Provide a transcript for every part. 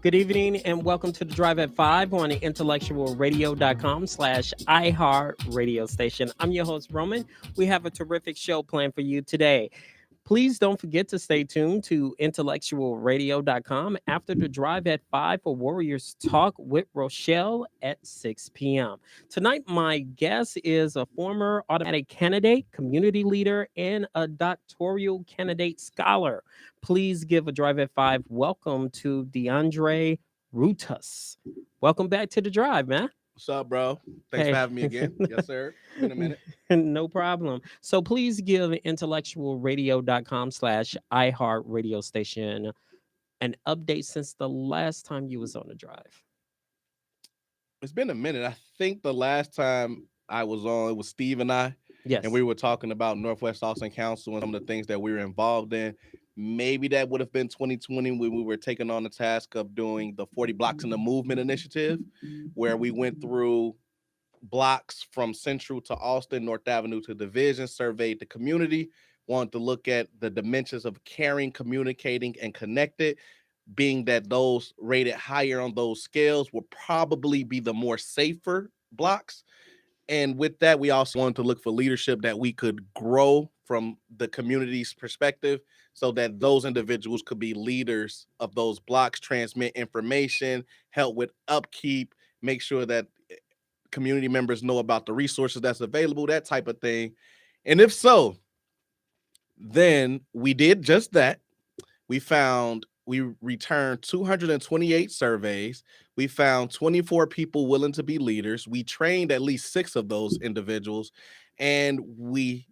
Good evening and welcome to the Drive at 5 on the IntellectualRadio.com/iHeart radio station. I'm your host, Roman. We have a terrific show planned for you today. Please don't forget to stay tuned to IntellectualRadio.com after the Drive at 5 for Warriors Talk with Rochelle at 6 p.m. Tonight, my guest is a former automatic candidate, community leader, and a doctoral candidate scholar. Please give a Drive at 5 welcome to Deondre Rutues. Welcome back to the Drive, man. What's up, bro? Thanks for Hey. having me again. Yes, sir. Been a minute. No problem. So please give intellectualradio.com/iHeart radio station an update since the last time you was on the drive. It's been a minute. I think the last time I was on, it was Steve and I, Yes. and we were talking about Northwest Austin Council and some of the things that we were involved in. Maybe that would have been 2020 when we were taking on the task of doing the 40 Blocks in the Movement initiative, where we went through blocks from Central to Austin, North Avenue to Division, surveyed the community, wanted to look at the dimensions of caring, communicating, and connected, being that those rated higher on those scales will probably be the more safer blocks. And with that, we also wanted to look for leadership that we could grow from the community's perspective so that those individuals could be leaders of those blocks, transmit information, help with upkeep, make sure that community members know about the resources that's available, that type of thing. And if so, then we did just that. We returned 228 surveys. We found 24 people willing to be leaders. We trained at least 6 of those individuals, and we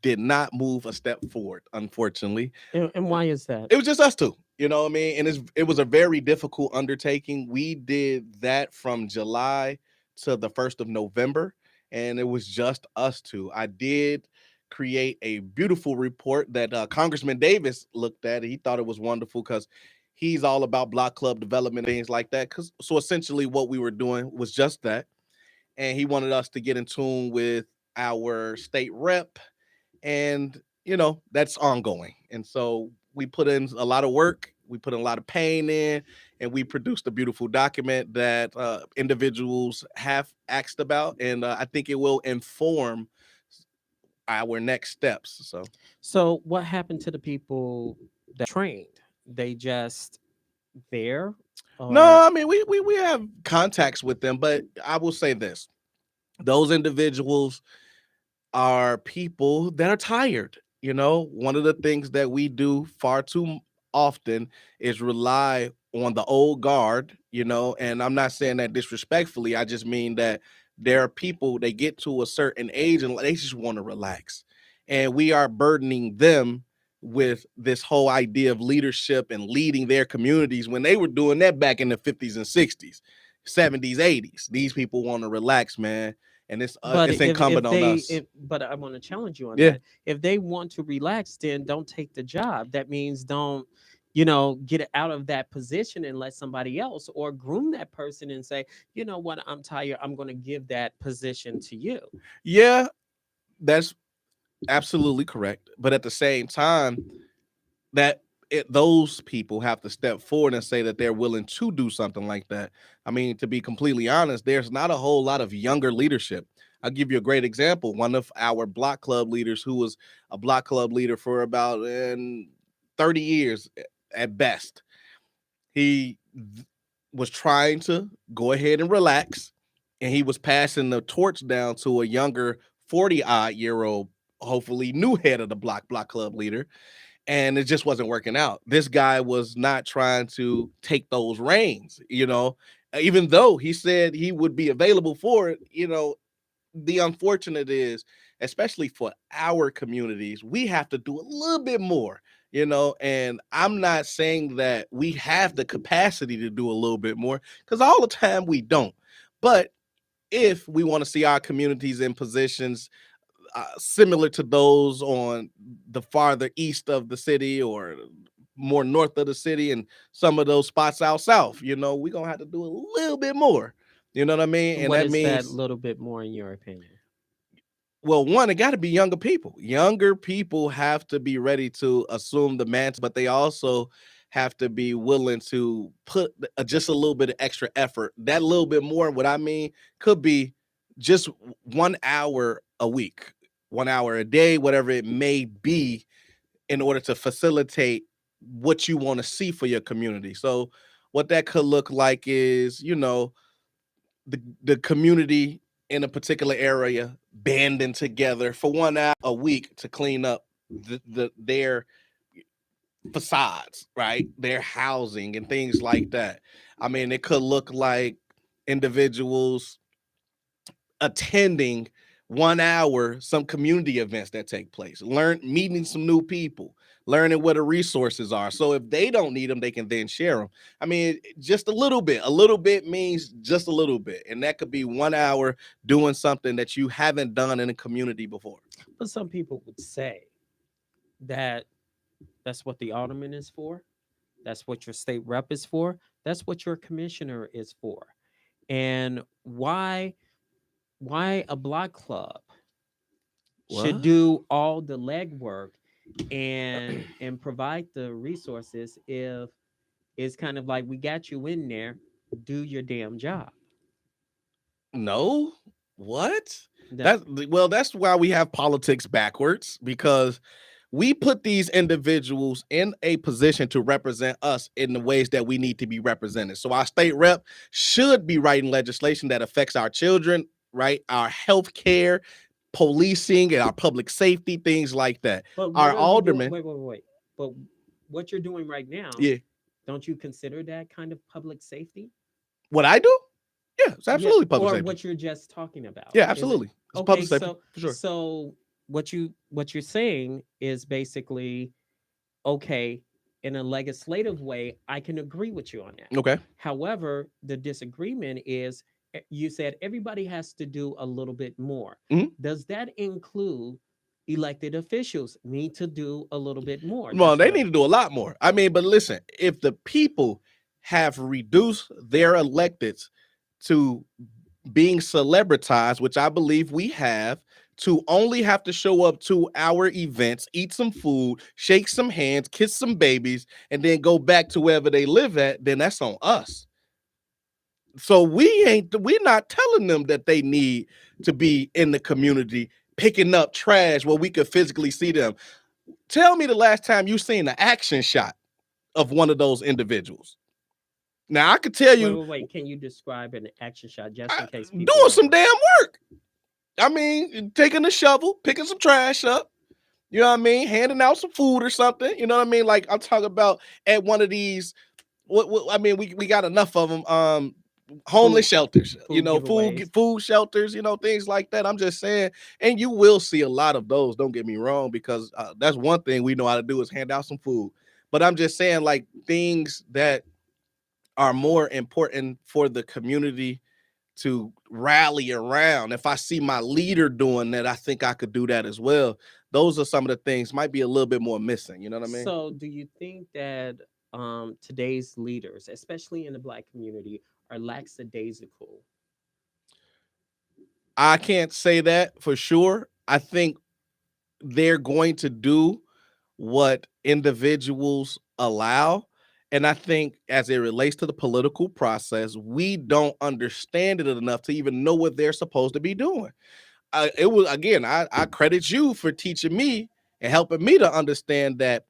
did not move a step forward, unfortunately. And why is that? It was just us two, you know what I mean? And it was a very difficult undertaking. We did that from July to the 1st of November, and it was just us two. I did create a beautiful report that Congressman Davis looked at. He thought it was wonderful because he's all about block club development, things like that. So essentially what we were doing was just that. And he wanted us to get in tune with our state rep, and that's ongoing. And so we put in a lot of work, we put in a lot of pain in, and we produced a beautiful document that individuals have asked about, and I think it will inform our next steps. So what happened to the people that trained? They just there? No, I mean we have contacts with them, but I will say this: those individuals are people that are tired. One of the things that we do far too often is rely on the old guard, and I'm not saying that disrespectfully. I just mean that there are people, they get to a certain age and they just want to relax. And we are burdening them with this whole idea of leadership and leading their communities when they were doing that back in the 50s and 60s, 70s, 80s. These people want to relax, man. And it's incumbent on us. But I want to challenge you on that. If they want to relax, then don't take the job. That means don't, get out of that position and let somebody else, or groom that person and say, you know what, I'm tired. I'm going to give that position to you. Yeah, that's absolutely correct. But at the same time, those people have to step forward and say that they're willing to do something like that. I mean, to be completely honest, there's not a whole lot of younger leadership. I'll give you a great example. One of our block club leaders, who was a block club leader for about 30 years at best, he was trying to go ahead and relax, and he was passing the torch down to a younger 40-odd-year-old, hopefully new head of the block club leader. And it just wasn't working out. This guy was not trying to take those reins, even though he said he would be available for it. The unfortunate is, especially for our communities, we have to do a little bit more, and I'm not saying that we have the capacity to do a little bit more, because all the time we don't. But if we want to see our communities in positions similar to those on the farther east of the city or more north of the city and some of those spots out south, we're going to have to do a little bit more. You know what I mean? And what that means that little bit more in your opinion? Well, one, it got to be younger people. Younger people have to be ready to assume the mantle, but they also have to be willing to put just a little bit of extra effort. That little bit more, what I mean, could be just 1 hour a week, 1 hour a day, whatever it may be, in order to facilitate what you want to see for your community. So what that could look like is, the community in a particular area banding together for 1 hour a week to clean up their facades, right? Their housing and things like that. I mean, it could look like individuals attending 1 hour some community events that take place, meeting some new people, learning what the resources are. So if they don't need them, they can then share them. I mean, just a little bit. A little bit means just a little bit. And that could be 1 hour doing something that you haven't done in a community before. But some people would say that that's what the alderman is for. That's what your state rep is for. That's what your commissioner is for. And why a block club should What? do all the legwork and provide the resources if it's kind of like we got you in there, do your damn job. No. What? That That's why we have politics backwards, because we put these individuals in a position to represent us in the ways that we need to be represented. So our state rep should be writing legislation that affects our children, right? Our health care, policing, and our public safety, things like that. but Our what are you doing? aldermen, Wait. But what you're doing right now, yeah. don't you consider that kind of public safety? What I do? Yeah, it's Yeah, absolutely public or safety. what you're just talking about. Yeah, Is it absolutely. It's okay? public safety So for sure. so what you're saying is basically okay, in a legislative way, I can agree with you on that. Okay. However, the disagreement is you said everybody has to do a little bit more. Mhm. Does that include elected officials need to do a little bit more? Well, That's they what need to do a lot more. I mean, but listen, if the people have reduced their electeds to being celebritized, which I believe we have, to only have to show up to our events, eat some food, shake some hands, kiss some babies, and then go back to wherever they live at, then that's on us. So we're not telling them that they need to be in the community picking up trash where we could physically see them. Tell me the last time you seen an action shot of one of those individuals. Now I could tell you wait. Can you describe an action shot just in case people doing don't some know? damn work. I mean, taking a shovel, picking some trash up, you know what I mean? Handing out some food or something, you know what I mean? Like I'm talking about at one of these, I mean, we got enough of them, homeless Food shelters, food giveaways. food shelters, things like that. I'm just saying, and you will see a lot of those, don't get me wrong, because that's one thing we know how to do is hand out some food. But I'm just saying, like, things that are more important for the community to rally around. If I see my leader doing that, I think I could do that as well. Those are some of the things might be a little bit more missing. You know what I mean? So, do you think that today's leaders, especially in the Black community, are lackadaisical? I can't say that for sure. I think they're going to do what individuals allow. And I think as it relates to the political process, we don't understand it enough to even know what they're supposed to be doing. It was, again, I credit you for teaching me and helping me to understand that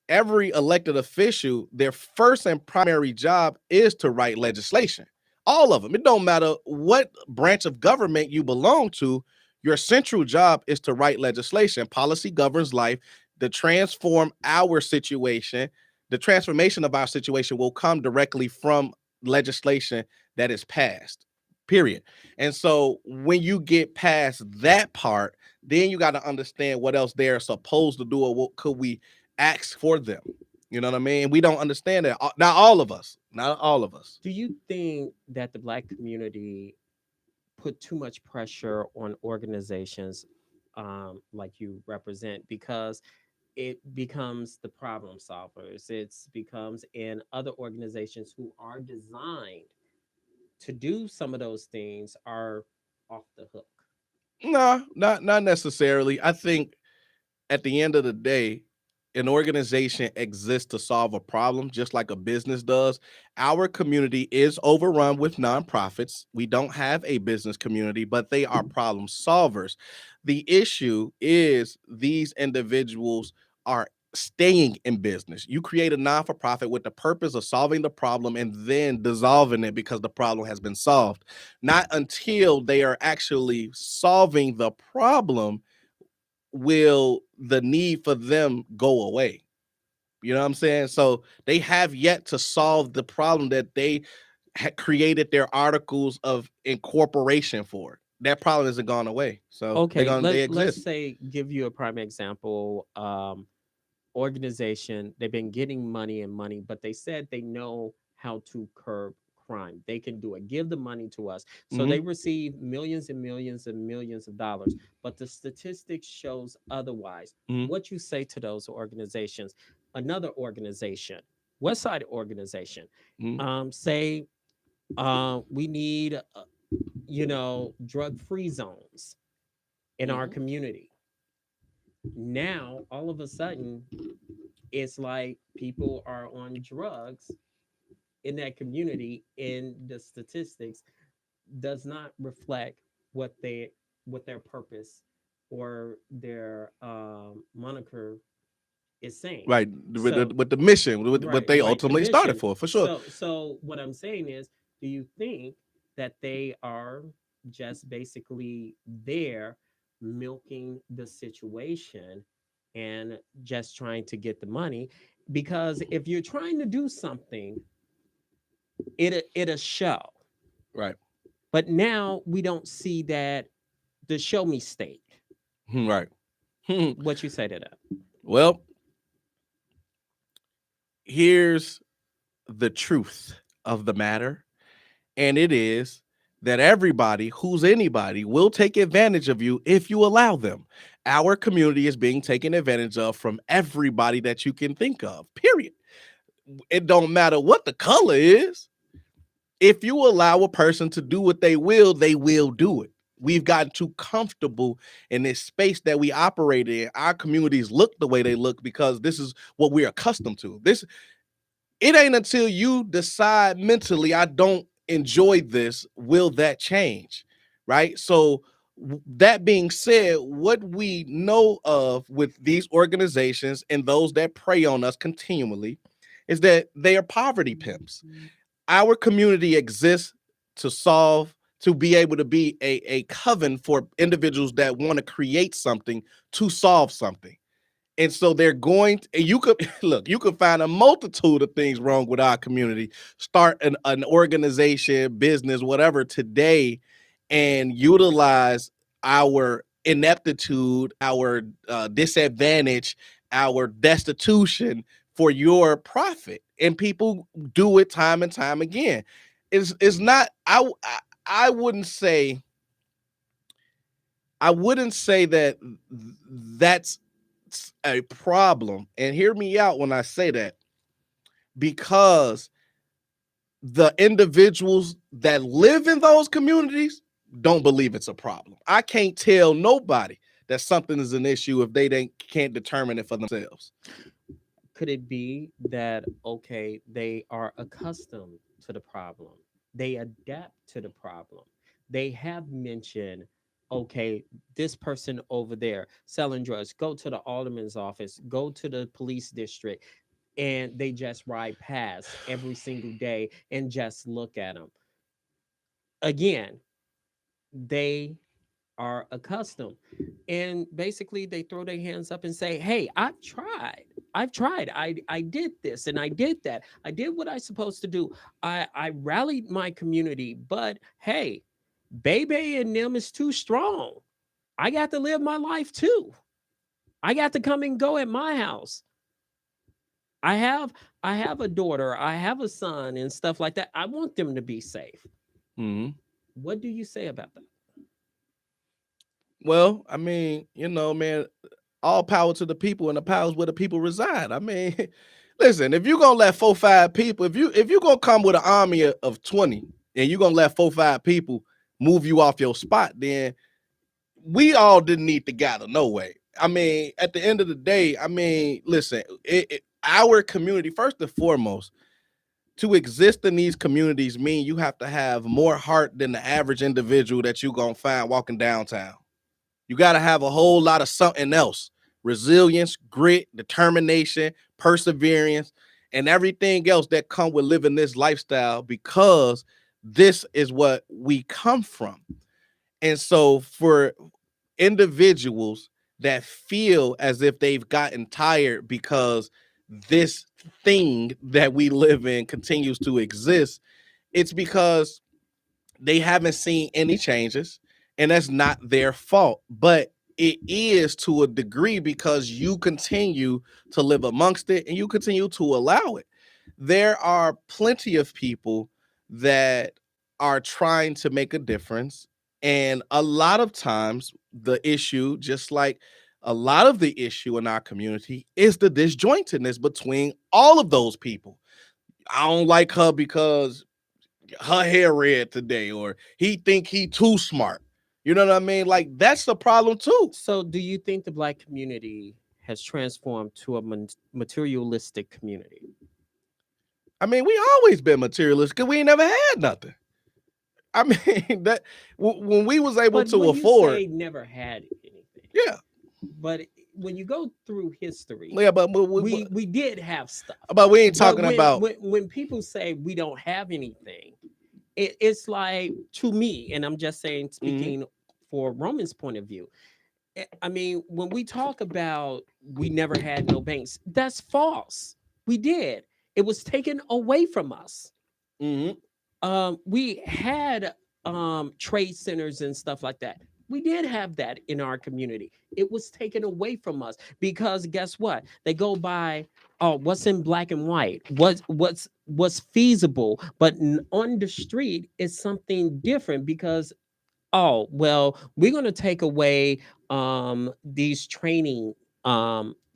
every elected official, their first and primary job is to write legislation. All of them. It don't matter what branch of government you belong to. Your central job is to write legislation. Policy governs life. To transform our situation, the transformation of our situation will come directly from legislation that is passed. Period. And so when you get past that part, then you got to understand what else they're supposed to do, or what could we ask for them. You know what I mean? We don't understand that. Not all of us. Not all of us. Do you think that the Black community put too much pressure on organizations like you represent because it becomes the problem solvers? It becomes in other organizations who are designed to do some of those things are off the hook. No, not necessarily. I think at the end of the day, an organization exists to solve a problem, just like a business does. Our community is overrun with nonprofits. We don't have a business community, but they are problem solvers. The issue is these individuals are staying in business. You create a non for profit with the purpose of solving the problem and then dissolving it because the problem has been solved. Not until they are actually solving the problem will the need for them go away. You know what I'm saying? So they have yet to solve the problem that they created their articles of incorporation for. That problem isn't gone away. So Okay, they let's exist. say, give you a prime example. Organization, they've been getting money and money, but they said they know how to curb crime. They can do it. Give the money to us. So Hmm. they receive millions and millions and millions of dollars, but the statistics shows otherwise. Hmm. What you say to those organizations? Another organization, West Side organization, Hmm. say we need drug-free zones in our Hmm. community. Now all of a sudden it's like people are on drugs in that community, and the statistics does not reflect what their purpose or their moniker is saying. Right. So With the mission, with what they right, the ultimately started mission. for sure. So what I'm saying is, do you think that they are just basically there milking the situation and just trying to get the money? Because if you're trying to do something, it'll show. Right. But now we don't see that, the show me state. Right. What you say to that? Well, here's the truth of the matter. And it is that everybody who's anybody will take advantage of you if you allow them. Our community is being taken advantage of from everybody that you can think of, period. It don't matter what the color is. If you allow a person to do what they will do it. We've gotten too comfortable in this space that we operate in. Our communities look the way they look because this is what we're accustomed to. It ain't until you decide mentally, I don't enjoy this, will that change? Right. So, that being said, what we know of with these organizations and those that prey on us continually is that they are poverty pimps. Our community exists to be able to be a coven for individuals that want to create something to solve something. And so they're going to, and you could look, you could find a multitude of things wrong with our community. Start an organization, business, whatever today, and utilize our ineptitude, our disadvantage, our destitution for your profit. And people do it time and time again. It's not, I wouldn't say, that that's a problem. And hear me out when I say that, because the individuals that live in those communities don't believe it's a problem. I can't tell nobody that something is an issue if they can't determine it for themselves. Could it be that, okay, they are accustomed to the problem, they adapt to the problem, they have mentioned, okay, this person over there selling drugs, go to the alderman's office, go to the police district, and they just ride past every single day and just look at them again. They are accustomed, and basically they throw their hands up and say, hey, I've tried, I did this and I did that, I did what I supposed to do, I rallied my community, but hey, baby and them is too strong. I got to live my life too. I got to come and go at my house. I have a daughter, I have a son and stuff like that. I want them to be safe. Mm-hmm. What do you say about that? Well, I mean, man, all power to the people, and the power is where the people reside. I mean, listen, if you're gonna let 4-5 people, if you're gonna come with an army of 20 and you're gonna let 4-5 people move you off your spot, then we all didn't need to gather no way. I mean, at the end of the day, I mean, listen, our community, first and foremost, to exist in these communities mean you have to have more heart than the average individual that you gonna find walking downtown. You got to have a whole lot of something else: resilience, grit, determination, perseverance, and everything else that come with living this lifestyle, because this is what we come from. And so for individuals that feel as if they've gotten tired because this thing that we live in continues to exist, it's because they haven't seen any changes, and that's not their fault. But it is to a degree because you continue to live amongst it and you continue to allow it. There are plenty of people that are trying to make a difference. And a lot of times, the issue, just like a lot of the issue in our community, is the disjointedness between all of those people. I don't like her because her hair red today, or he think he too smart. You know what I mean? Like, that's the problem too. So, do you think the Black community has transformed to a materialistic community? I mean, we always been materialistic because we ain't never had nothing. I mean, that when we was able But to when afford, you say never had anything, yeah, but when you go through history, yeah, but we did have stuff. but we ain't But talking about. when people say we don't have anything, it's like, to me, and I'm just saying, speaking for Roman's point of view. I mean, when we talk about we never had no banks, that's false. We did. It was taken away from us. Mhm. We had trade centers and stuff like that. We did have that in our community. It was taken away from us because guess what? They go by, oh, what's in black and white, what's feasible, but on the street is something different because, oh, well, we're going to take away these training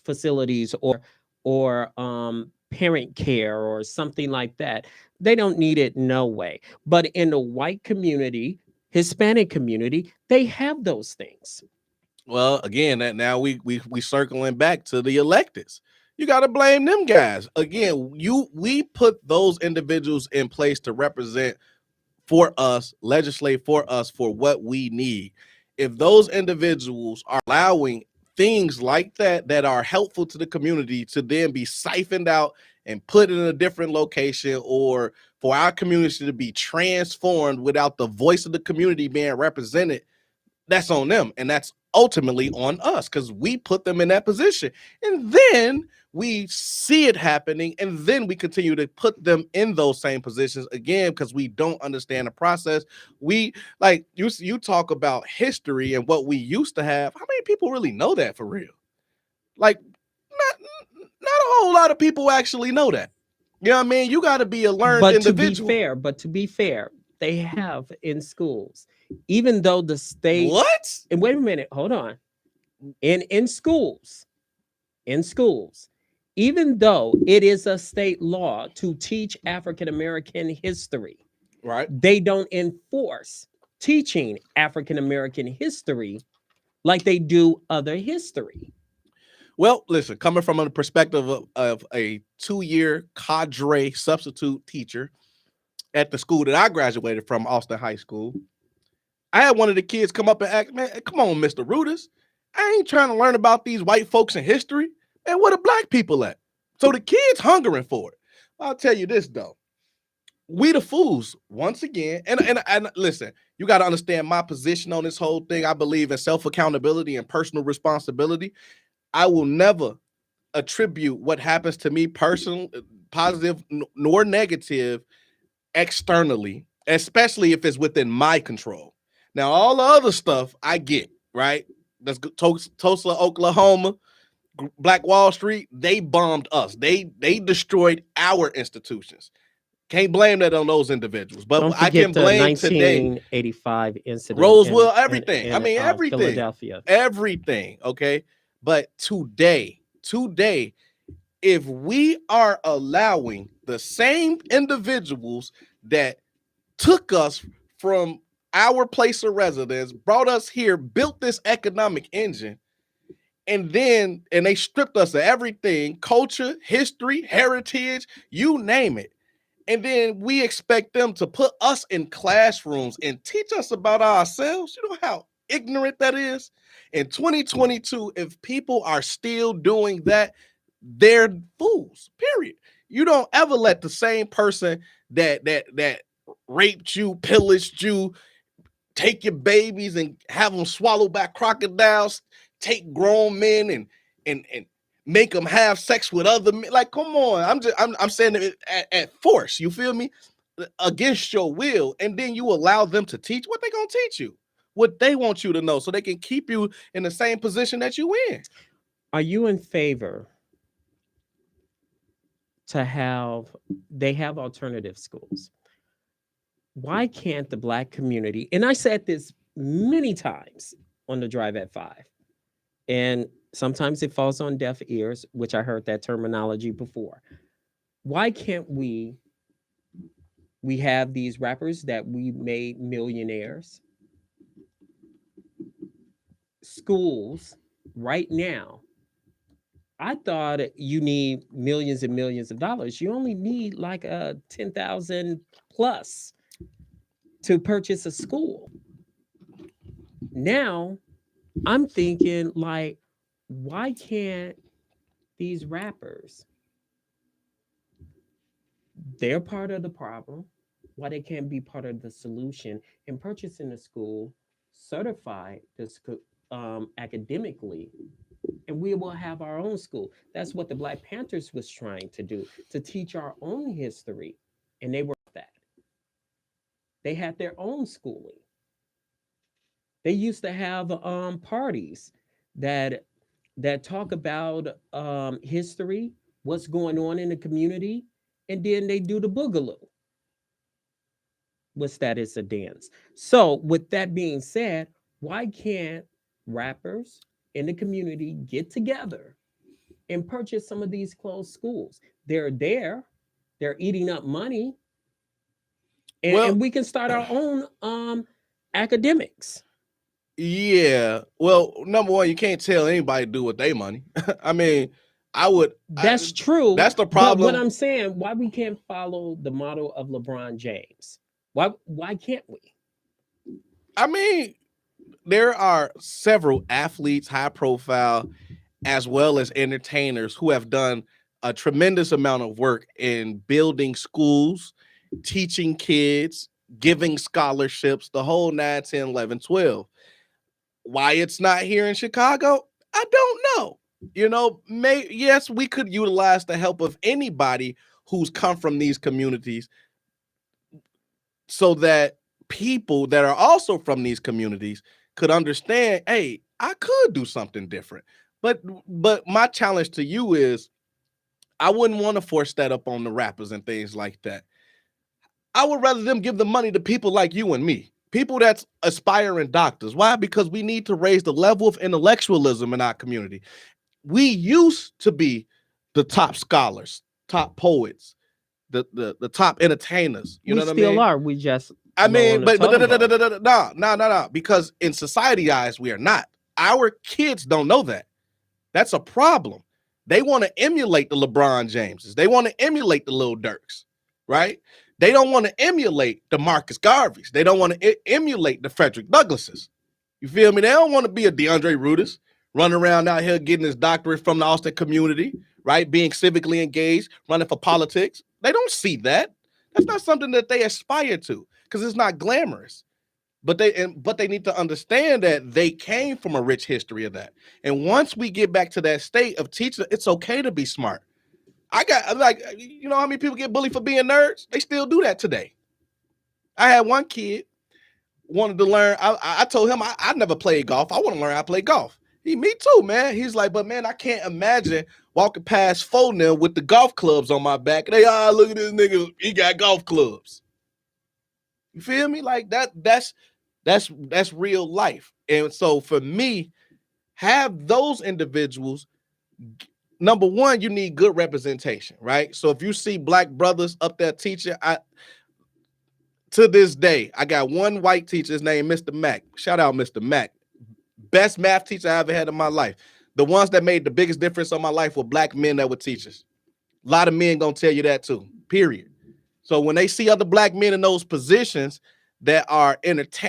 facilities, or parent care or something like that. They don't need it, no way. But in the white community, Hispanic community, they have those things. Well, again, that now we circling back to the electeds. You got to blame them guys. Again, we put those individuals in place to represent for us, legislate for us for what we need. If those individuals are allowing things like that are helpful to the community to then be siphoned out and put in a different location, or for our community to be transformed without the voice of the community being represented, that's on them. And that's ultimately on us because we put them in that position. And then we see it happening, and then we continue to put them in those same positions again because we don't understand the process. We, like, you talk about history and what we used to have. How many people really know that for real? Like, not a whole lot of people actually know that. You know what I mean? You got to be a learned individual. But to be fair, they have in schools, even though the state. What? And wait a minute, hold on. In schools, even though it is a state law to teach African American history, right? They don't enforce teaching African American history like they do other history. Well, listen, coming from a perspective of a 2-year cadre substitute teacher at the school that I graduated from, Austin High School, I had one of the kids come up and ask, man, come on, Mr. Rutues, I ain't trying to learn about these white folks in history. Man, where the black people at? So the kid's hungering for it. I'll tell you this, though. We the fools, once again, and listen, you got to understand my position on this whole thing. I believe in self-accountability and personal responsibility. I will never attribute what happens to me personally, positive nor negative, externally, especially if it's within my control. Now, all the other stuff I get, right? Let's go Tulsa, Oklahoma, Black Wall Street, they bombed us. They destroyed our institutions. Can't blame that on those individuals, but Don't I can blame 1985 today. incident, Roswell, everything. I mean, everything. Philadelphia, everything. Okay, but today, if we are allowing the same individuals that took us from our place of residence, brought us here, built this economic engine, And they stripped us of everything, culture, history, heritage, you name it. And then we expect them to put us in classrooms and teach us about ourselves. You know how ignorant that is? In 2022, if people are still doing that, they're fools, period. You don't ever let the same person that raped you, pillaged you, take your babies and have them swallowed by crocodiles, take grown men and make them have sex with other men. Like, come on. I'm saying it at force. You feel me? Against your will. And then you allow them to teach what they gonna teach you, what they want you to know, so they can keep you in the same position that you in. Are you in favor to they have alternative schools? Why can't the Black community, and I said this many times on the Drive at 5, and sometimes it falls on deaf ears, which I heard that terminology before. Why can't we have these rappers that we made millionaires, schools right now? I thought you need millions and millions of dollars. You only need like a 10,000 plus to purchase a school. Now I'm thinking, like, why can't these rappers, they're part of the problem, why they can't be part of the solution in purchasing a school, certify this academically, and we will have our own school. That's what the Black Panthers was trying to do, to teach our own history, and they were that. They had their own schooling. They used to have parties that talk about history, what's going on in the community, and then they do the boogaloo. What's that? It's a dance. So, with that being said, why can't rappers in the community get together and purchase some of these closed schools? They're there, they're eating up money, and we can start our own academics. Yeah. Well, number one, you can't tell anybody to do with their money. I mean, That's true. That's the problem. But what I'm saying, why we can't follow the model of LeBron James? Why can't we? I mean, there are several athletes, high profile, as well as entertainers who have done a tremendous amount of work in building schools, teaching kids, giving scholarships, the whole 9, 10, 11, 12. Why it's not here in Chicago, I don't know. You know, yes, we could utilize the help of anybody who's come from these communities so that people that are also from these communities could understand, hey, I could do something different. But my challenge to you is, I wouldn't want to force that up on the rappers and things like that. I would rather them give the money to people like you and me, people that's aspiring doctors. Why? Because we need to raise the level of intellectualism in our community. We used to be the top scholars, top poets, the top entertainers. You know what I mean? We still are. We just, I mean, but no, because in society eyes, we are not. Our kids don't know that. That's a problem. They want to emulate the LeBron Jameses. They want to emulate the Lil Durks, right? They don't want to emulate the Marcus Garveys. They don't want to emulate the Frederick Douglasses. You feel me? They don't want to be a Deondre Rutues running around out here getting his doctorate from the Austin community, right? Being civically engaged, running for politics. They don't see that. That's not something that they aspire to because it's not glamorous. But they need to understand that they came from a rich history of that. And once we get back to that state of teaching, it's okay to be smart. You know how many people get bullied for being nerds? They still do that today. I had one kid wanted to learn. I told him I never played golf. I want to learn how to play golf. Me too, man. He's like, but man, I can't imagine walking past phone now with the golf clubs on my back. They look at this nigga, he got golf clubs. You feel me? Like that's real life. And so for me, have those individuals. Number one, you need good representation, right? So if you see black brothers up there teaching, to this day, I got one white teacher, his name Mr. Mack. Shout out Mr. Mack. Best math teacher I ever had in my life. The ones that made the biggest difference on my life were black men that were teachers. A lot of men gonna tell you that too, period. So when they see other black men in those positions that are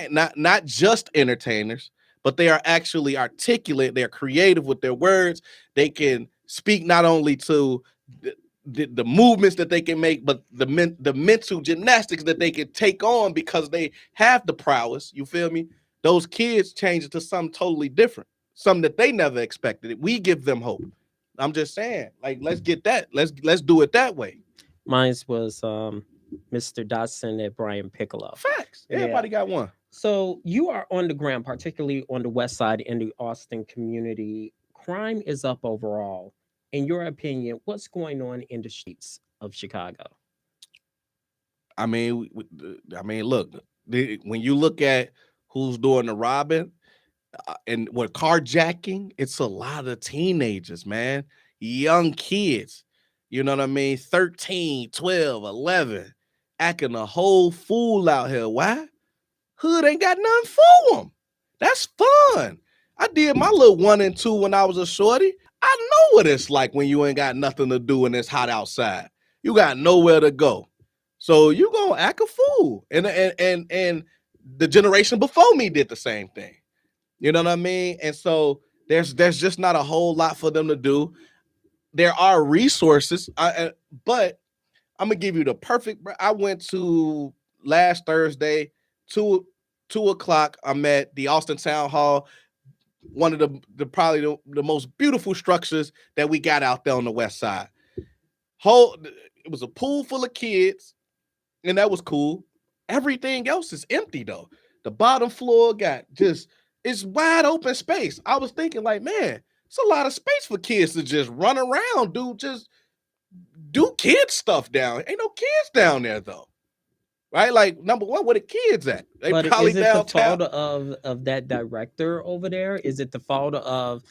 not just entertainers, but they are actually articulate, they're creative with their words, they can speak not only to the movements that they can make, but the mental gymnastics that they can take on because they have the prowess. You feel me? Those kids change it to something totally different, something that they never expected. We give them hope. I'm just saying, like, let's get that. Let's do it that way. Mine was Mr. Dodson and Brian Piccolo. Facts. Everybody got one. So you are on the ground, particularly on the west side in the Austin community. Crime is up overall. In your opinion, what's going on in the streets of Chicago? I mean, look, when you look at who's doing the robbing and what carjacking, it's a lot of teenagers, man, young kids. You know what I mean? 13, 12, 11, acting a whole fool out here. Why? Hood ain't got nothing for them. That's fun. I did my little 1 and 2 when I was a shorty. I know what it's like when you ain't got nothing to do and it's hot outside. You got nowhere to go. So you gonna act a fool. And the generation before me did the same thing. You know what I mean? And so there's just not a whole lot for them to do. There are resources, but I'm gonna give you the perfect. I went to last Thursday, 2:00. I'm at the Austin Town Hall, one of the probably the most beautiful structures that we got out there on the west side. It was a pool full of kids, and that was cool. Everything else is empty though. The bottom floor it's wide open space. I was thinking like, man, it's a lot of space for kids to just run around, just do kid stuff down. Ain't no kids down there though. Right? Like, number one, where the kids at? They But probably is it downtown. the fault of that director over there? Is it the fault of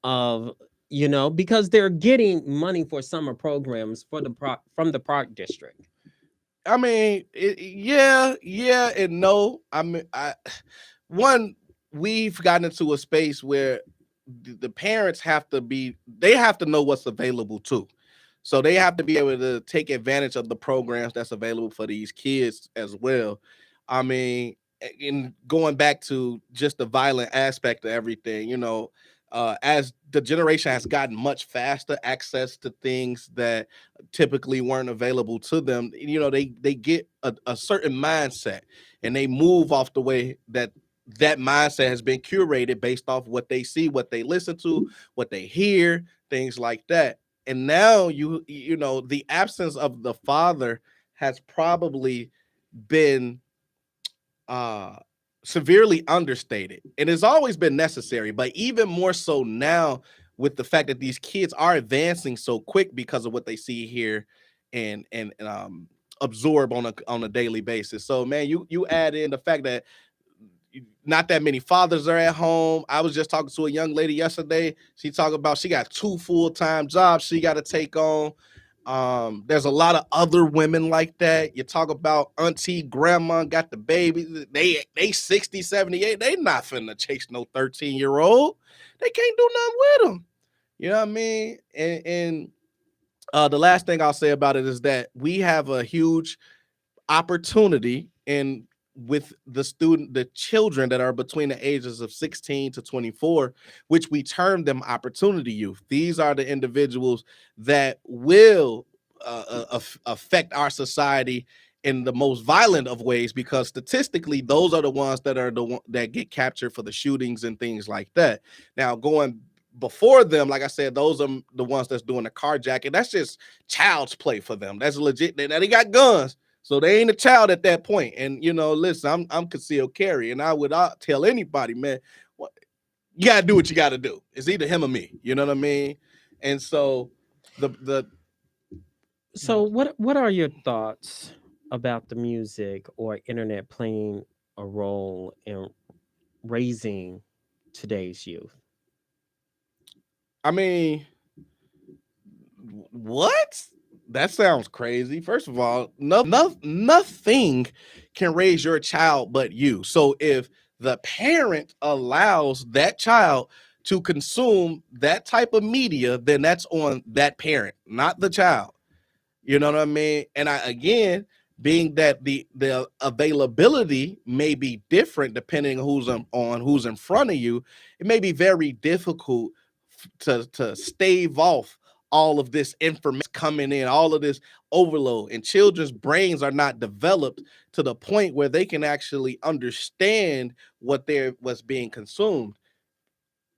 because they're getting money for summer programs for from the Park District? I mean, yeah, and no. I mean, we've gotten into a space where the parents have to know what's available too. So they have to be able to take advantage of the programs that's available for these kids as well. I mean, in going back to just the violent aspect of everything, as the generation has gotten much faster access to things that typically weren't available to them, they get a certain mindset and they move off the way that mindset has been curated based off what they see, what they listen to, what they hear, things like that. And now the absence of the father has probably been severely understated, and it's always been necessary, but even more so now with the fact that these kids are advancing so quick because of what they see here and absorb on a daily basis. So man, you add in the fact that not that many fathers are at home. I was just talking to a young lady yesterday. She talked about she got 2 full-time jobs she got to take on. There's a lot of other women like that. You talk about auntie, grandma got the baby. They 60, 78. They not finna chase no 13-year-old. They can't do nothing with them. You know what I mean? And the last thing I'll say about it is that we have a huge opportunity with the children that are between the ages of 16 to 24, which we term them opportunity youth. These are the individuals that will affect our society in the most violent of ways, because statistically, those are the ones that get captured for the shootings and things like that. Now, going before them, like I said, those are the ones that's doing the carjacking. That's just child's play for them. That's legit. They got guns. So they ain't a child at that point. And, listen, I'm concealed carry. And I would tell anybody, man, you got to do what you got to do. It's either him or me. You know what I mean? And so So what are your thoughts about the music or internet playing a role in raising today's youth? I mean, what? That sounds crazy. First of all, nothing can raise your child but you. So if the parent allows that child to consume that type of media, then that's on that parent, not the child. You know what I mean? And again, being that the availability may be different depending on who's in front of you, it may be very difficult to stave off all of this information coming in, all of this overload. And children's brains are not developed to the point where they can actually understand what's being consumed.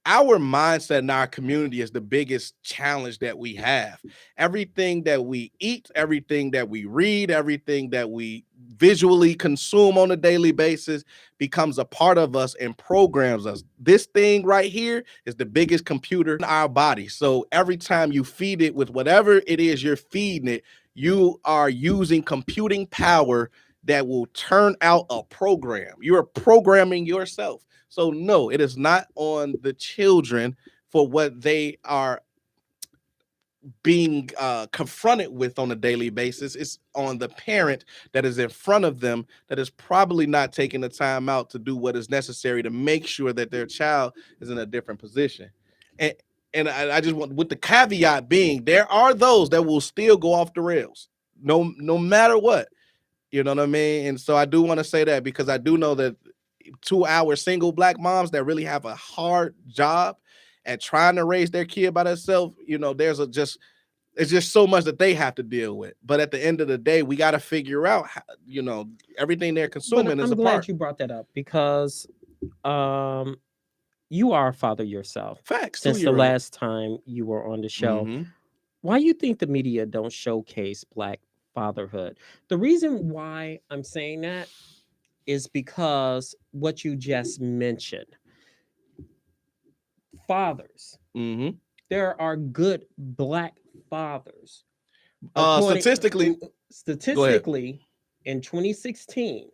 Our mindset in our community is the biggest challenge that we have. Everything that we eat, everything that we read, everything that we visually consume on a daily basis becomes a part of us and programs us. This thing right here is the biggest computer in our body. So every time you feed it with whatever it is you're feeding it, you are using computing power that will turn out a program. You are programming yourself. So no, it is not on the children for what they are being confronted with on a daily basis. It's on the parent that is in front of them that is probably not taking the time out to do what is necessary to make sure that their child is in a different position. And I just want, with the caveat being, there are those that will still go off the rails, no matter what. You know what I mean? And so I do want to say that, because I do know that to our single Black moms that really have a hard job at trying to raise their kid by themselves, you know, it's just so much that they have to deal with. But at the end of the day, we got to figure out how, you know, everything they're consuming is a part. I'm glad you brought that up, because you are a father yourself. Facts. Since the last time you were on the show. Mm-hmm. Why you think the media don't showcase Black fatherhood? The reason why I'm saying that is because what you just mentioned. Fathers. Mm-hmm. There are good Black fathers. Statistically, in 2016,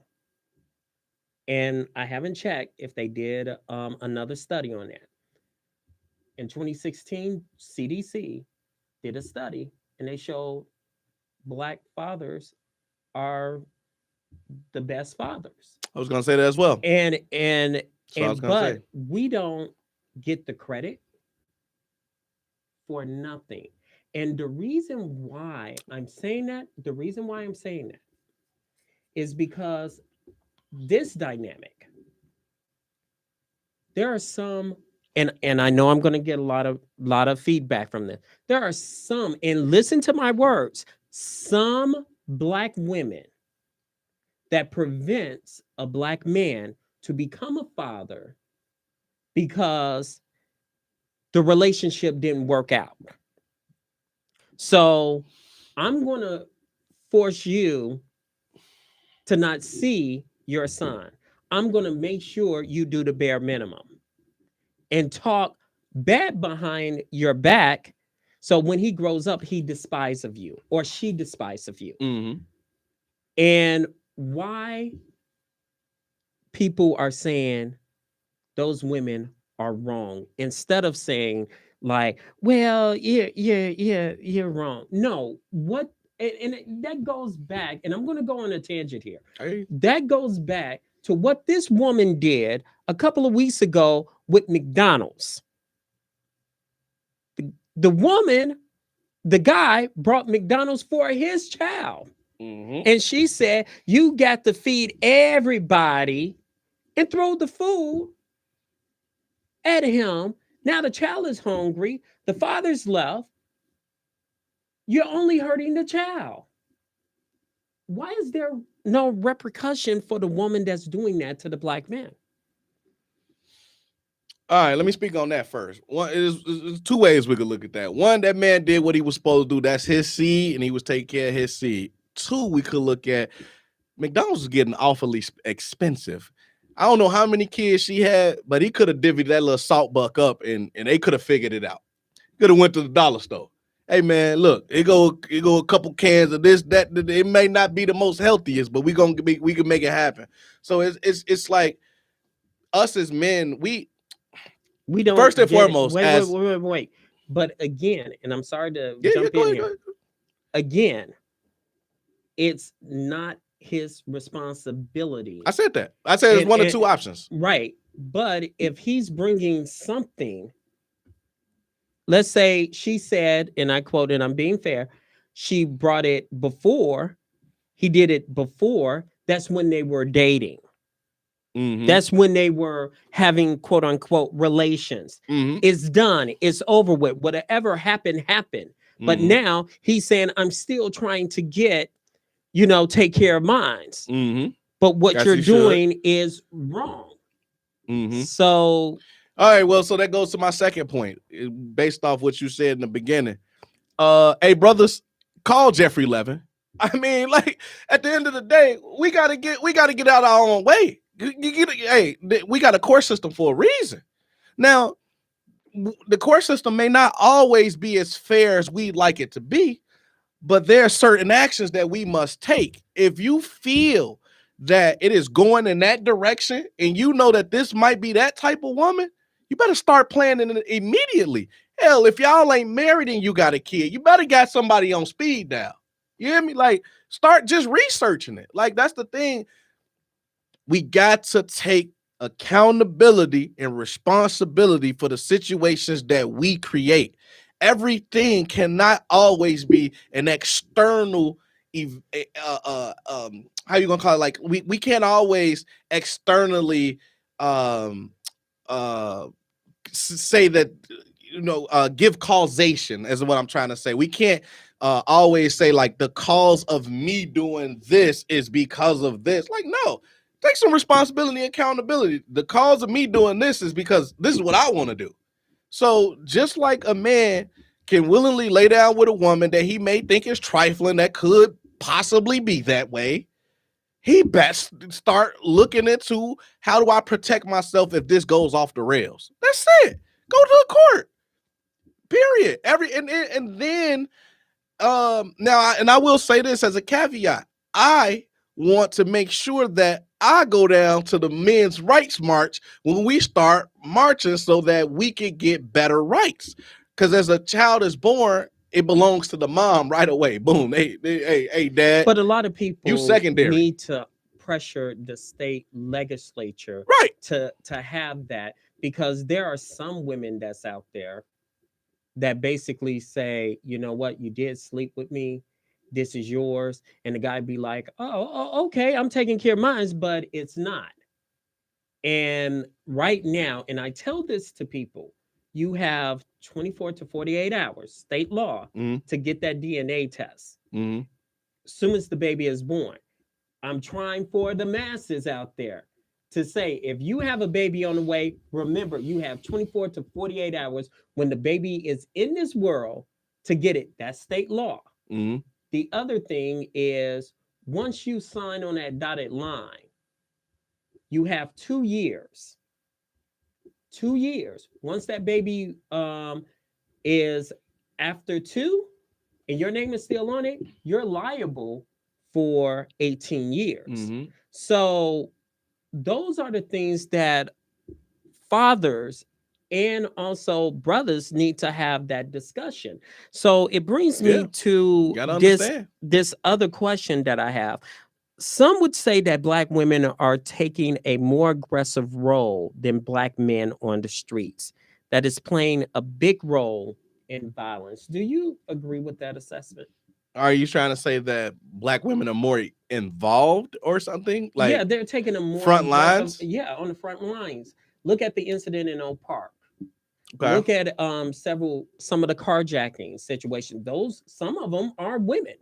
and I haven't checked if they did another study on that. In 2016, CDC did a study, and they showed Black fathers are the best fathers. I was gonna say that as well. But we don't get the credit for nothing. And the reason why I'm saying that is because this dynamic, there are some, and I know I'm going to get a lot of feedback from this. There are some, and listen to my words, some Black women that prevents a Black man to become a father because the relationship didn't work out. So I'm going to force you to not see your son. I'm going to make sure you do the bare minimum and talk bad behind your back. So when he grows up, he despises of you, or she despises of you. Mm-hmm. And why people are saying those women are wrong, instead of saying like, well, you're wrong. No, what, and that goes back, and I'm going to go on a tangent here. Hey. That goes back to what this woman did a couple of weeks ago with McDonald's. The guy brought McDonald's for his child. Mm-hmm. And she said, you got to feed everybody, and throw the food at him. Now the child is hungry. The father's left. You're only hurting the child. Why is there no repercussion for the woman that's doing that to the Black man? All right, let me speak on that first. One, there's two ways we could look at that. One, that man did what he was supposed to do. That's his seed, and he was taking care of his seed. Two, we could look at McDonald's is getting awfully expensive. I don't know how many kids she had, but he could have divvied that little salt buck up, and they could have figured it out. Could have went to the dollar store. Hey man, look, it go a couple cans of this, that. It may not be the most healthiest, but we can make it happen. So it's like us as men, we don't, first and foremost. Wait. But again, and I'm sorry to jump in here. Again, it's not his responsibility. I said that. I said it's one of two options. Right. But if he's bringing something let's say she said, and I quote, and I'm being fair, she brought it before, he did it before, that's when they were dating. Mm-hmm. That's when they were having quote unquote relations. Mm-hmm. It's done. It's over with. Whatever happened, happened. But Mm-hmm. now he's saying, I'm still trying to get, take care of mines. Mm-hmm. But what As you're he should. doing is wrong. Mm-hmm. So, all right, well, so that goes to my second point, based off what you said in the beginning. Hey, brothers, call Jeffrey Levin. I mean, like, at the end of the day, we gotta get out our own way. Hey, we got a court system for a reason. Now, the court system may not always be as fair as we'd like it to be, but there are certain actions that we must take. If you feel that it is going in that direction and you know that this might be that type of woman, you better start planning it immediately. Hell, if y'all ain't married and you got a kid, you better got somebody on speed dial. You hear me? Like, start just researching it. Like, that's the thing. We got to take accountability and responsibility for the situations that we create. Everything cannot always be an external how you gonna call it? Like, we can't always externally say that, give causation, is what I'm trying to say. We can't always say like the cause of me doing this is because of this. Like, no, take some responsibility and accountability. The cause of me doing this is because this is what I want to do. So just like a man can willingly lay down with a woman that he may think is trifling, that could possibly be that way, he best start looking into, how do I protect myself if this goes off the rails? That's it. Go to the court. Period. And then now, I will say this as a caveat. I want to make sure that I go down to the men's rights march when we start marching so that we can get better rights. Because as a child is born, it belongs to the mom right away. Boom. Hey, dad. but a lot of people You secondary. need to pressure the state legislature Right. to have that, because there are some women that's out there that basically say, you know what, you did sleep with me, this is yours, and the guy be like, oh okay, I'm taking care of mine, but it's not. And right now, and I tell this to people, you have 24 to 48 hours, state law, to get that DNA test. As soon as the baby is born. I'm trying for the masses out there to say, if you have a baby on the way, remember, you have 24 to 48 hours when the baby is in this world to get it. That's state law. The other thing is, once you sign on that dotted line, you have 2 years. 2 years. Once that baby is after 2 and your name is still on it, you're liable for 18 years. So those are the things that fathers and also brothers need to have that discussion. So it brings me to this other question that I have. Some would say that Black women are taking a more aggressive role than Black men on the streets, that is playing a big role in violence. Do you agree with that assessment? Are you trying to say that Black women are more involved or something? Like, yeah, they're taking a more front lines. Yeah, on the front lines. Look at the incident in Oak Park. Okay. Look at some of the carjacking situations. Some of them are women.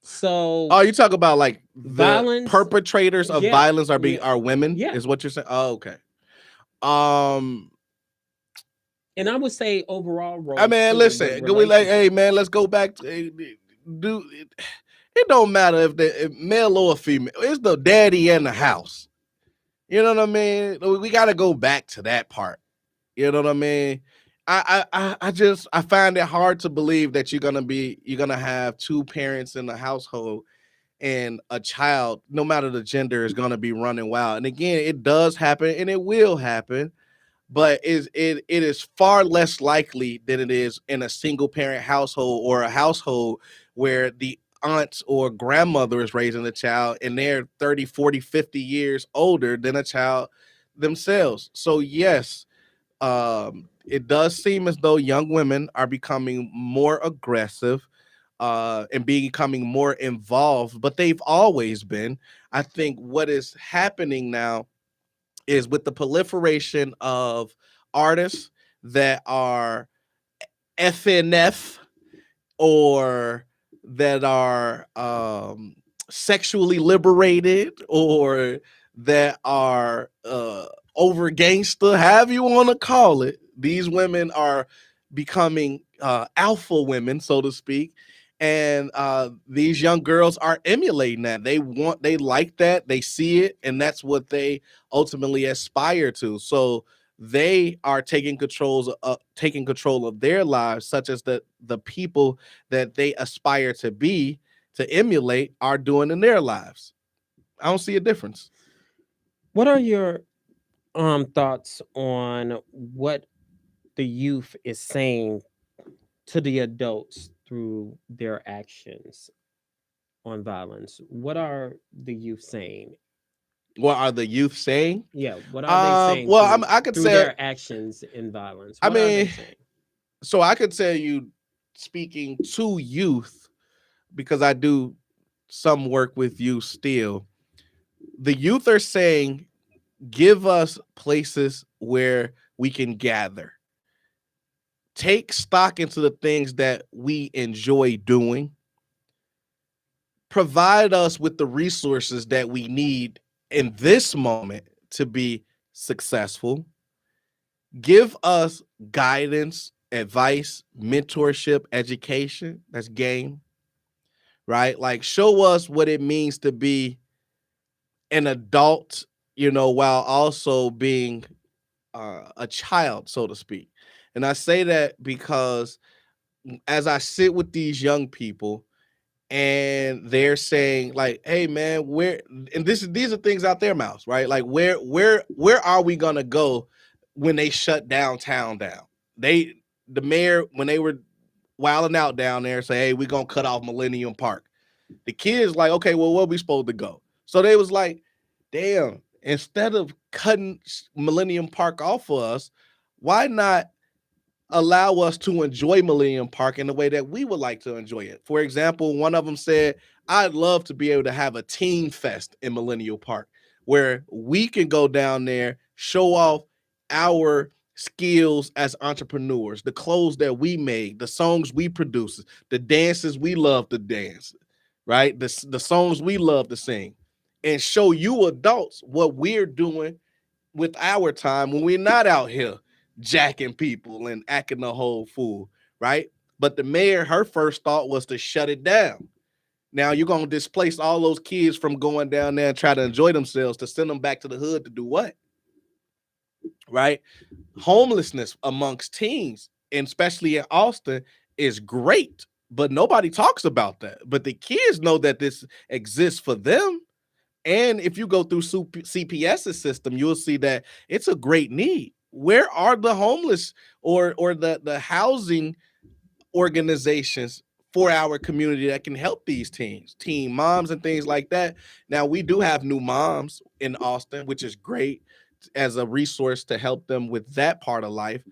So, you talk about like the violence, perpetrators of violence are women. Yeah. Is what you're saying? Oh, okay. And I would say overall role. I mean, listen, hey man, let's go back to it don't matter if male or female, it's the daddy in the house. You know what I mean? We gotta go back to that part. You know what I mean? I find it hard to believe that you're gonna have two parents in the household and a child, no matter the gender, is gonna be running wild. And again, it does happen and it will happen. But it is far less likely than it is in a single parent household or a household where the aunt or grandmother is raising the child and they're 30, 40, 50 years older than a child themselves. So yes, It does seem as though young women are becoming more aggressive and becoming more involved, but they've always been. I think what is happening now is with the proliferation of artists that are FNF or that are sexually liberated or that are over gangster, however you want to call it. These women are becoming alpha women, so to speak. And these young girls are emulating that. They like that, they see it, and that's what they ultimately aspire to. So they are taking control of their lives, such as the people that they aspire to be, to emulate, are doing in their lives. I don't see a difference. What are your thoughts on what the youth is saying to the adults through their actions on violence? What are the youth saying? What are the youth saying? Yeah, what are they saying Well, I could through say, their actions in violence? I What are they mean, saying? so I could tell you, speaking to youth, because I do some work with youth still. The youth are saying, give us places where we can gather. Take stock into the things that we enjoy doing. Provide us with the resources that we need in this moment to be successful. Give us guidance, advice, mentorship, education. That's game, right? Like, show us what it means to be an adult, while also being a child, so to speak. And I say that because as I sit with these young people and they're saying like, "Hey man, where?" And these are things out their mouths, right? Like, where are we gonna go when they shut downtown down? The mayor, when they were wilding out down there, say, "Hey, we're gonna cut off Millennium Park." The kids like, "Okay, well, where we supposed to go?" So they was like, "Damn, instead of cutting Millennium Park off for us, why not allow us to enjoy Millennium Park in the way that we would like to enjoy it?" For example, one of them said, "I'd love to be able to have a teen fest in Millennium Park where we can go down there, show off our skills as entrepreneurs, the clothes that we make, the songs we produce, the dances we love to dance, right? The songs we love to sing, and show you adults what we're doing with our time when we're not out here jacking people and acting the whole fool, right?" But the mayor, her first thought was to shut it down. Now you're gonna displace all those kids from going down there and try to enjoy themselves, to send them back to the hood to do what? Right? Homelessness amongst teens, and especially in Austin, is great, but nobody talks about that. But the kids know that this exists for them. And if you go through CPS's system, you'll see that it's a great need. Where are the homeless or the housing organizations for our community that can help these teens, teen moms and things like that? Now, we do have new moms in Austin, which is great as a resource to help them with that part of life.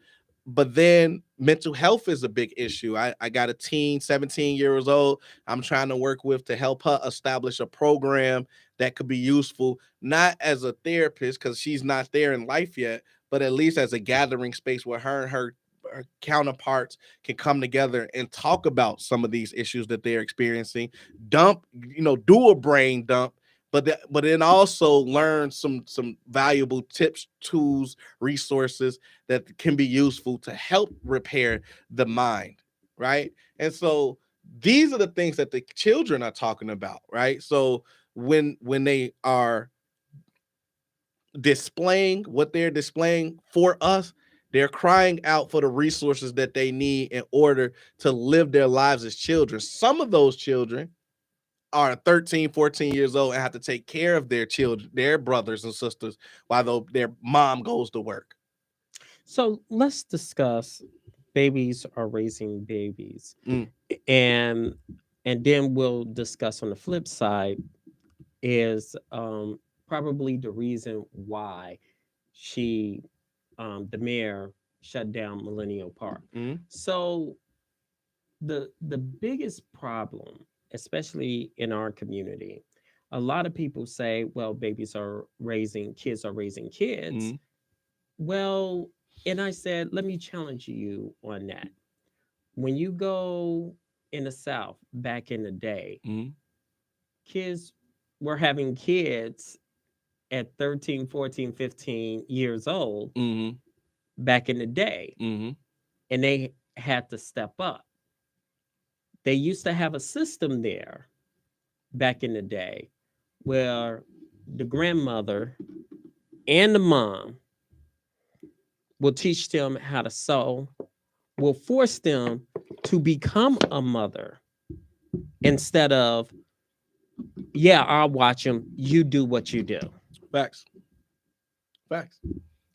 But then mental health is a big issue. I got a teen, 17 years old, I'm trying to work with to help her establish a program that could be useful, not as a therapist, because she's not there in life yet, but at least as a gathering space where her and her counterparts can come together and talk about some of these issues that they're experiencing, do a brain dump, but then also learn some valuable tips, tools, resources that can be useful to help repair the mind, right? And so these are the things that the children are talking about, right? So when they are displaying what they're displaying for us, they're crying out for the resources that they need in order to live their lives as children. Some of those children are 13, 14 years old and have to take care of their children, their brothers and sisters, while their mom goes to work. So let's discuss babies are raising babies. Mm. And then we'll discuss on the flip side is probably the reason why she the mayor shut down Millennial Park. Mhm. So the biggest problem, especially in our community, a lot of people say, well, kids are raising kids. Mhm. Well, and I said, let me challenge you on that. When you go in the South back in the day, Mhm. kids were having kids at 13, 14, 15 years old Mhm. back in the day, Mhm. and they had to step up. They used to have a system there back in the day where the grandmother and the mom will teach them how to sew, will force them to become a mother instead of, yeah, I'll watch them, you do what you do. Facts. Facts.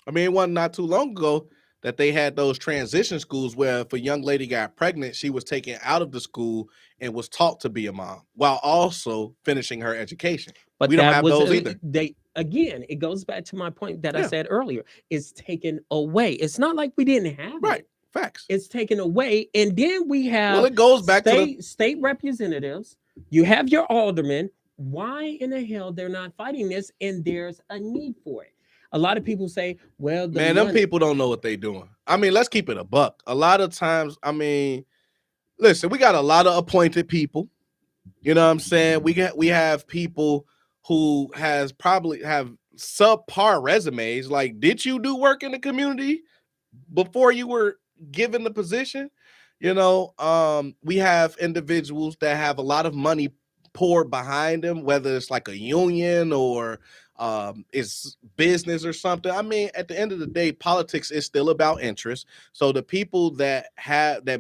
I mean, it wasn't not too long ago that they had those transition schools where if a young lady got pregnant, she was taken out of the school and was taught to be a mom while also finishing her education. But We don't that have was those either. they again. It goes back to my point that I Yeah. said earlier. It's taken away. It's not like we didn't have Right. it. Facts. It's taken away, and then we Well, have it goes back to the state representatives. You have your aldermen. Why in the hell they're not fighting this? And there's a need for it. A lot of people say, "Well, the man, them money." people don't know what they doing. I mean, let's keep it a buck. A lot of times, I mean, listen, we got a lot of appointed people. You know what I'm saying? We have people who has probably have subpar resumes. Like, did you do work in the community before you were given the position? We have individuals that have a lot of money poured behind them, whether it's like a union or it's business or something. I mean, at the end of the day, politics is still about interest. So the people that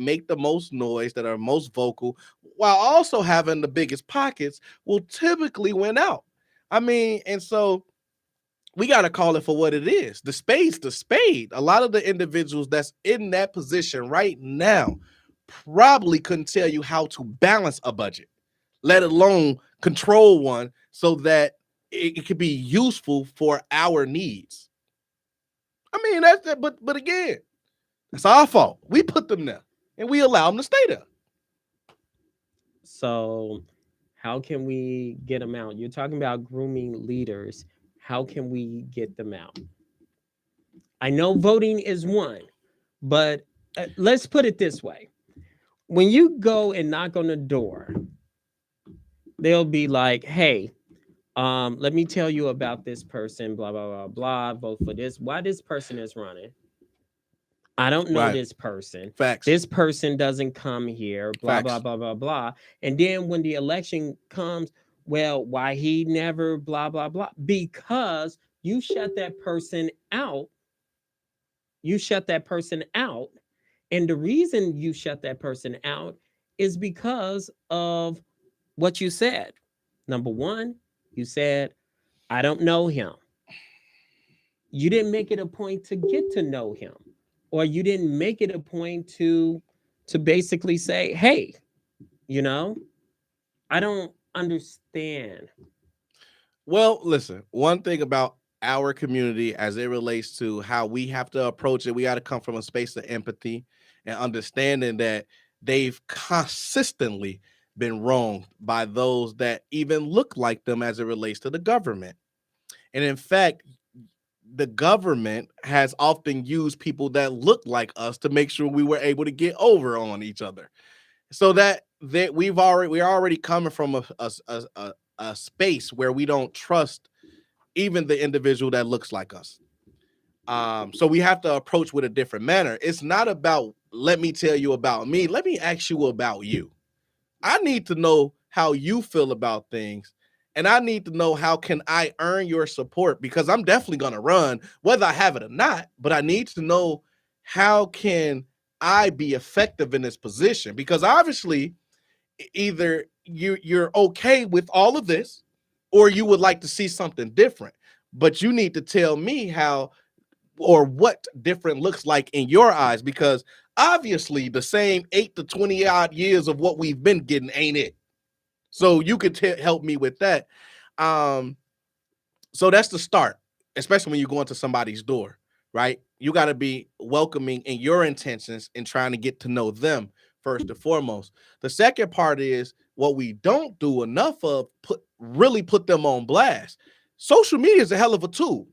make the most noise, that are most vocal, while also having the biggest pockets, will typically win out. I mean, and so we got to call it for what it is. The spade's the spade. A lot of the individuals that's in that position right now probably couldn't tell you how to balance a budget, let alone control one so that it could be useful for our needs. I mean, that's that, but again, it's our fault. We put them there and we allow them to stay there. So, how can we get them out? You're talking about grooming leaders. How can we get them out? I know voting is one, but let's put it this way. When you go and knock on the door, they'll be like, hey, let me tell you about this person, blah, blah, blah, blah. Vote for this. Why this person is running? I don't know Right. this person. Facts. This person doesn't come here, blah, blah, Facts. blah, blah, blah. And then when the election comes, well, why he never, blah, blah, blah. Because you shut that person out. You shut that person out. And the reason you shut that person out is because of what you said. Number one, you said, I don't know him. You didn't make it a point to get to know him, or you didn't make it a point to basically say, hey, you know, I don't understand. Well, listen, one thing about our community as it relates to how we have to approach it, we got to come from a space of empathy and understanding that they've consistently been wronged by those that even look like them as it relates to the government. And in fact, the government has often used people that look like us to make sure we were able to get over on each other. So that we're already coming from a space where we don't trust even the individual that looks like us. So we have to approach with a different manner. It's not about let me tell you about me. Let me ask you about you. I need to know how you feel about things. And I need to know how can I earn your support, because I'm definitely going to run whether I have it or not, but I need to know how can I be effective in this position, because obviously either you're okay with all of this or you would like to see something different, but you need to tell me how or what different looks like in your eyes, because obviously the same 8 to 20 odd years of what we've been getting ain't it. So you could help me with that. um so that's the start, especially when you go into somebody's door. right? You got to be welcoming in your intentions and trying to get to know them first and foremost. The second part is what we don't do enough of, really put them on blast. Social media is a hell of a tool.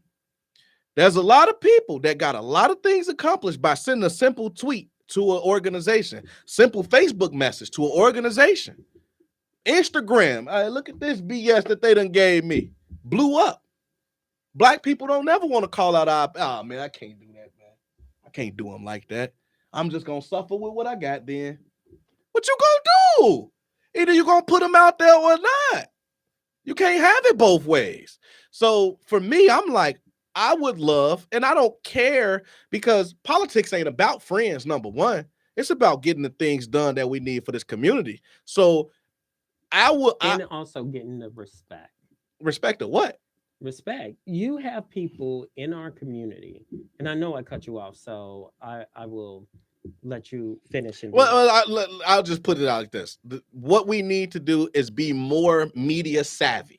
There's a lot of people that got a lot of things accomplished by sending a simple tweet to an organization, simple Facebook message to an organization. Instagram, look at this BS that they done gave me. Blew up. Black people don't never want to call out oh man, I can't do that, man. I can't do them like that. I'm just gonna suffer with what I got then. What you gonna do? Either you gonna put them out there or not. You can't have it both ways. So for me, I'm like, I would love, and I don't care, because politics ain't about friends, number one. It's about getting the things done that we need for this community. So and also getting the respect. Respect of what? Respect. You have people in our community, and I know I cut you off, so I will let you finish. I'll just put it out like this. What we need to do is be more media savvy.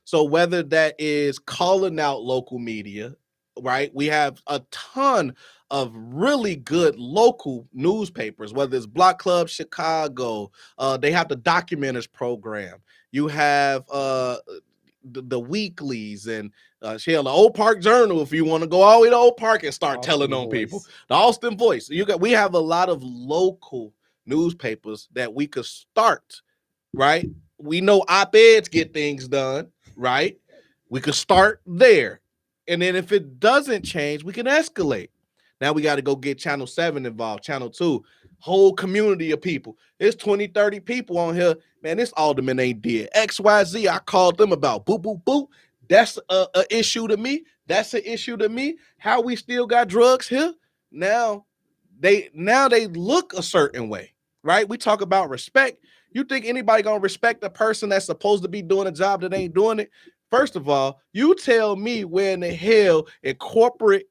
So whether that is calling out local media, right? We have a ton of really good local newspapers, whether it's Block Club Chicago, they have the Documenters program. You have the weeklies and the Old Park Journal, if you want to go all the way to Old Park and start telling on people. The Austin Voice. We have a lot of local newspapers that we could start, right? We know op-eds get things done, right? We could start there. And then if it doesn't change, we can escalate. Now we got to go get Channel 7 involved, Channel 2, whole community of people. There's 20, 30 people on here. Man, this alderman ain't did XYZ. I called them about boop, boop, boop. That's a issue to me. That's an issue to me. How we still got drugs here? Now they look a certain way, right? We talk about respect. You think anybody gonna respect a person that's supposed to be doing a job that ain't doing it? First of all, you tell me where in the hell in corporate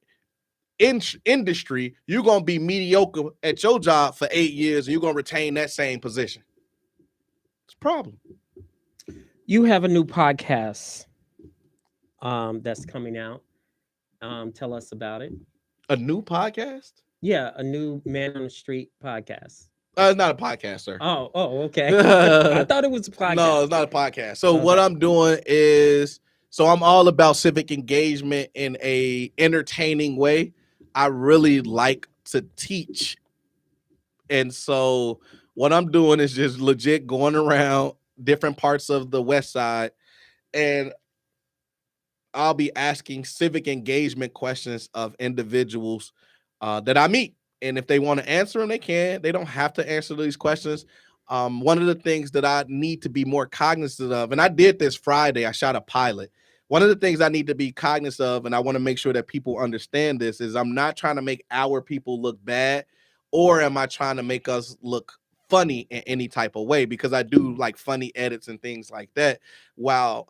industry you're gonna be mediocre at your job for 8 years and you're gonna retain that same position. It's a problem. You have a new podcast that's coming out. Tell us about it. A new podcast? Yeah, a new Man on the Street podcast. It's not a podcast, sir. Oh, okay. I thought it was a podcast. No, it's not a podcast. So what I'm doing is, I'm all about civic engagement in a entertaining way. I really like to teach. And so what I'm doing is just legit going around different parts of the West Side, and I'll be asking civic engagement questions of individuals that I meet. And if they want to answer them, they can. They don't have to answer these questions. One of the things that I need to be more cognizant of, and I did this Friday, I shot a pilot. One of the things I need to be cognizant of, and I want to make sure that people understand this, is I'm not trying to make our people look bad, or am I trying to make us look funny in any type of way, because I do like funny edits and things like that. While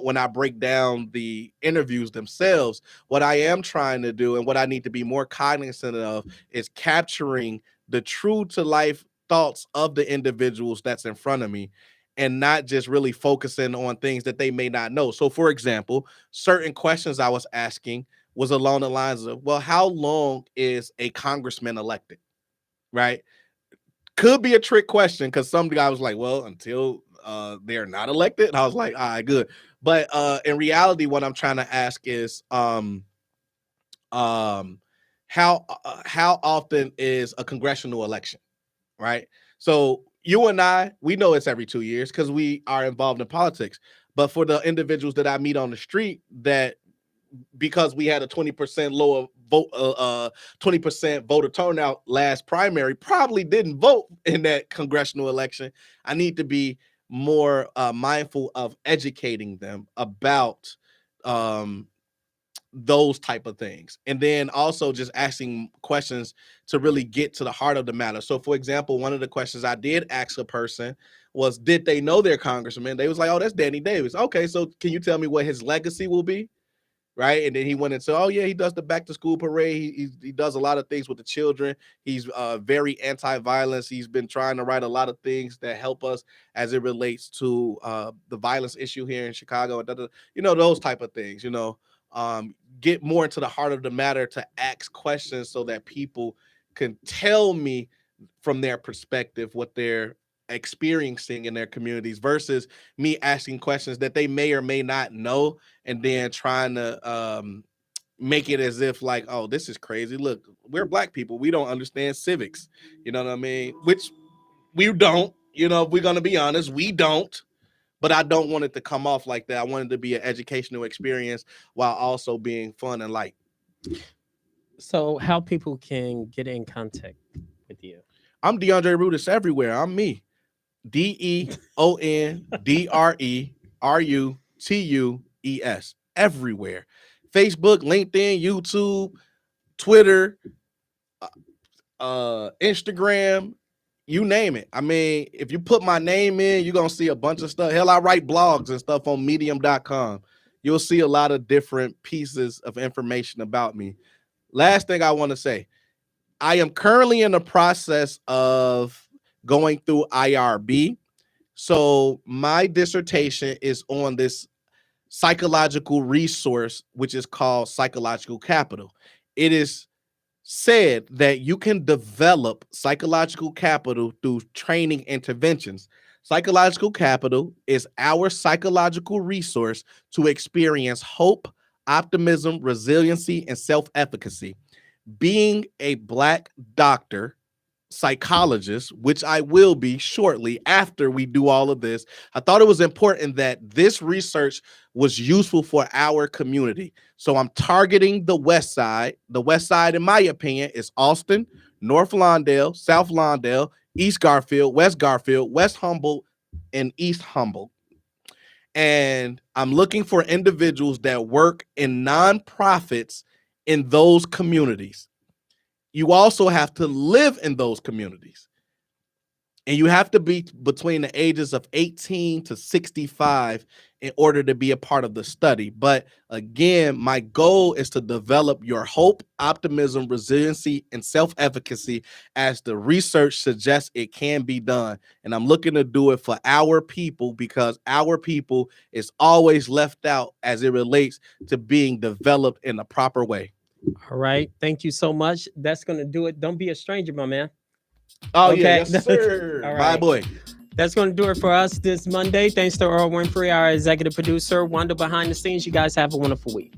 when I break down the interviews themselves, what I am trying to do and what I need to be more cognizant of is capturing the true to life thoughts of the individuals that's in front of me, and not just really focusing on things that they may not know. So for example, certain questions I was asking was along the lines of, well, how long is a congressman elected? Right? Could be a trick question, because some guy was like, well, until they're not elected. And I was like, all right, good. But in reality, what I'm trying to ask is how often is a congressional election, right? So you and I, we know it's every 2 years because we are involved in politics. But for the individuals that I meet on the street, that because we had a 20% lower vote, 20% voter turnout last primary, probably didn't vote in that congressional election. I need to be more mindful of educating them about those type of things. And then also just asking questions to really get to the heart of the matter. So for example, one of the questions I did ask a person was, did they know their congressman? They was like, oh, that's Danny Davis. Okay, so can you tell me what his legacy will be? Right. And then he went into, oh yeah, he does the back to school parade. He does a lot of things with the children. He's very anti-violence. He's been trying to write a lot of things that help us as it relates to the violence issue here in Chicago. You know, those type of things, you know. get more into the heart of the matter to ask questions so that people can tell me from their perspective what they're experiencing in their communities versus me asking questions that they may or may not know and then trying to make it as if like, oh, this is crazy. Look, we're Black people. We don't understand civics. You know what I mean? Which we don't. You know, if we're going to be honest, we don't. But I don't want it to come off like that. I want it to be an educational experience while also being fun and light. So, how people can get in contact with you? I'm Deondre Rutues everywhere. I'm me. DeondreRutues everywhere. Facebook, LinkedIn, YouTube, Twitter, Instagram, you name it. I mean, if you put my name in, you're going to see a bunch of stuff. Hell, I write blogs and stuff on medium.com. You'll see a lot of different pieces of information about me. Last thing I want to say, I am currently in the process of going through IRB. So my dissertation is on this psychological resource, which is called psychological capital. It is said that you can develop psychological capital through training interventions. Psychological capital is our psychological resource to experience hope, optimism, resiliency, and self-efficacy. Being a Black doctor, psychologist, which I will be shortly after we do all of this, I thought it was important that this research was useful for our community. So I'm targeting the West Side. The West Side, in my opinion, is Austin, North Lawndale, South Lawndale, East Garfield, West Humboldt, and East Humboldt. And I'm looking for individuals that work in nonprofits in those communities. You also have to live in those communities. And you have to be between the ages of 18 to 65 in order to be a part of the study. But again, my goal is to develop your hope, optimism, resiliency, and self-efficacy as the research suggests it can be done. And I'm looking to do it for our people because our people is always left out as it relates to being developed in a proper way. All right. Thank you so much. That's going to do it. Don't be a stranger, my man. Oh, okay. Yeah. Yes, sir. All right. Bye, boy. That's going to do it for us this Monday. Thanks to Earl Winfrey, our executive producer, Wanda behind the scenes. You guys have a wonderful week.